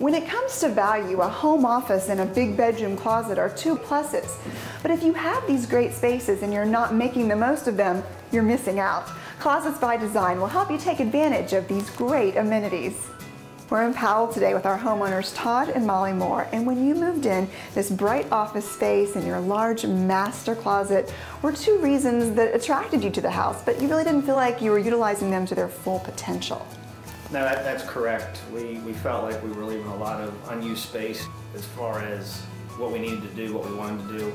When it comes to value, a home office and a big bedroom closet are two pluses. But if you have these great spaces and you're not making the most of them, you're missing out. Closets by Design will help you take advantage of these great amenities. We're in Powell today with our homeowners Todd and Molly Moore, and when you moved in, this bright office space and your large master closet were two reasons that attracted you to the house, but you really didn't feel like you were utilizing them to their full potential. No, that's correct. We felt like we were leaving a lot of unused space as far as what we needed to do, what we wanted to do,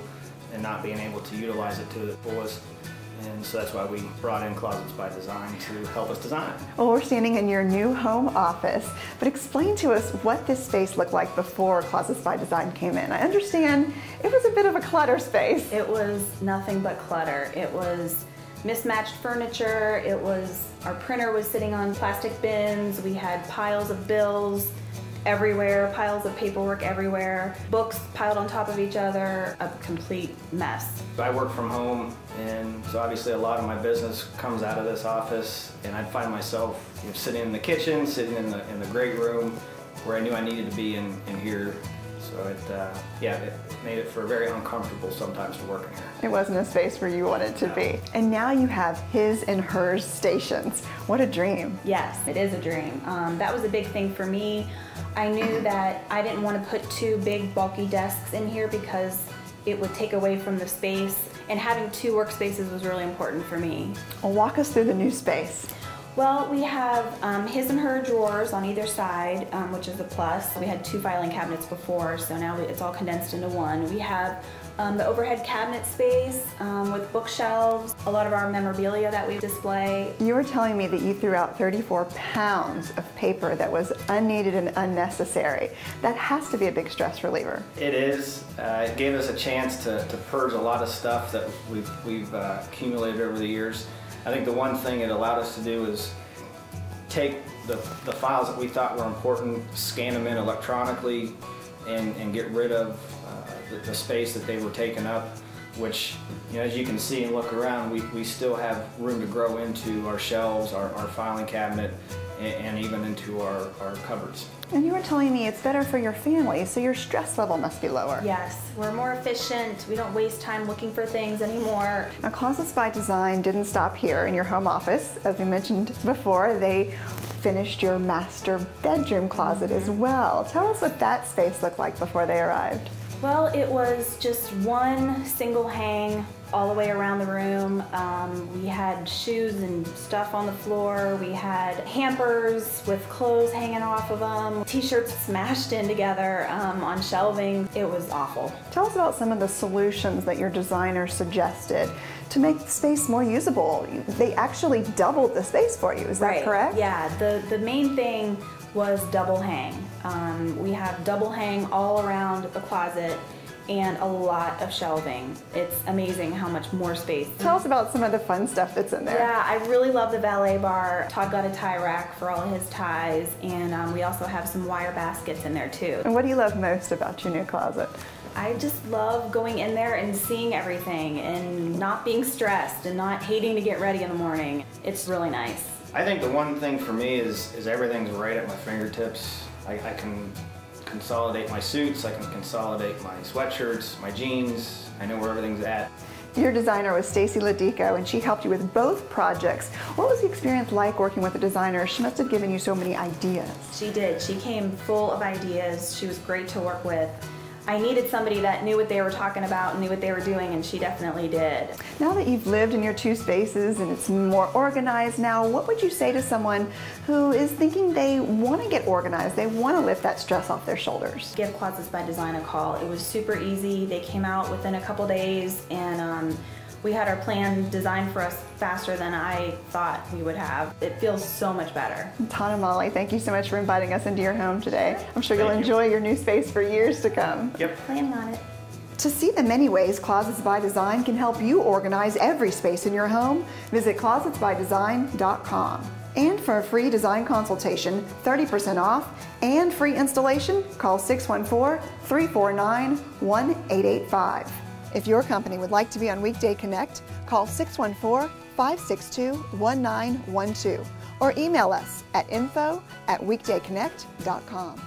and not being able to utilize it to the fullest. And so that's why we brought in Closets by Design to help us design it. Well, we're standing in your new home office, but explain to us what this space looked like before Closets by Design came in. I understand it was a bit of a clutter space. It was nothing but clutter. It was mismatched furniture. It was, our printer was sitting on plastic bins. We had piles of bills everywhere, piles of paperwork everywhere, books piled on top of each other, a complete mess. I work from home, and so obviously a lot of my business comes out of this office, and I'd find myself sitting in the kitchen, sitting in the great room where I knew I needed to be in here. So it made it very uncomfortable sometimes to work in here. It wasn't a space where you wanted to be. And now you have his and hers stations. What a dream. Yes, it is a dream. That was a big thing for me. I knew that I didn't want to put two big bulky desks in here because it would take away from the space, and having two workspaces was really important for me. Well, walk us through the new space. Well, we have his and her drawers on either side, which is a plus. We had two filing cabinets before, so now it's all condensed into one. We have the overhead cabinet space with bookshelves, a lot of our memorabilia that we display. You were telling me that you threw out 34 pounds of paper that was unneeded and unnecessary. That has to be a big stress reliever. It is. It gave us a chance to purge a lot of stuff that we've accumulated over the years. I think the one thing it allowed us to do is take the files that we thought were important, scan them in electronically, and get rid of the space that they were taking up, which, as you can see and look around, we still have room to grow into our shelves, our filing cabinet, and even into our cupboards. And you were telling me it's better for your family, so your stress level must be lower. Yes, we're more efficient. We don't waste time looking for things anymore. Now, Closets by Design didn't stop here in your home office. As we mentioned before, they finished your master bedroom closet as well. Tell us what that space looked like before they arrived. Well, it was just one single hang all the way around the room. We had shoes and stuff on the floor. We had hampers with clothes hanging off of them, t-shirts smashed in together on shelving. It was awful. Tell us about some of the solutions that your designer suggested to make the space more usable. They actually doubled the space for you, is that correct? Yeah, the main thing was double hang. We have double hang all around the closet and a lot of shelving. It's amazing how much more space. Tell us about some of the fun stuff that's in there. Yeah, I really love the valet bar. Todd got a tie rack for all of his ties, and we also have some wire baskets in there too. And what do you love most about your new closet? I just love going in there and seeing everything and not being stressed and not hating to get ready in the morning. It's really nice. I think the one thing for me is everything's right at my fingertips. I can consolidate my suits, I can consolidate my sweatshirts, my jeans. I know where everything's at. Your designer was Stacy Ladico, and she helped you with both projects. What was the experience like working with a designer? She must have given you so many ideas. She did. She came full of ideas. She was great to work with. I needed somebody that knew what they were talking about and knew what they were doing, and she definitely did. Now that you've lived in your two spaces and it's more organized now, what would you say to someone who is thinking they want to get organized, they want to lift that stress off their shoulders? Give Closets by Design a call. It was super easy. They came out within a couple days, and we had our plan designed for us faster than I thought we would have. It feels so much better. Todd and Molly, thank you so much for inviting us into your home today. I'm sure you'll enjoy your new space for years to come. Yep. Planning on it. To see the many ways Closets by Design can help you organize every space in your home, visit closetsbydesign.com. And for a free design consultation, 30% off, and free installation, call 614-349-1885. If your company would like to be on Weekday Connect, call 614-562-1912 or email us at info@weekdayconnect.com.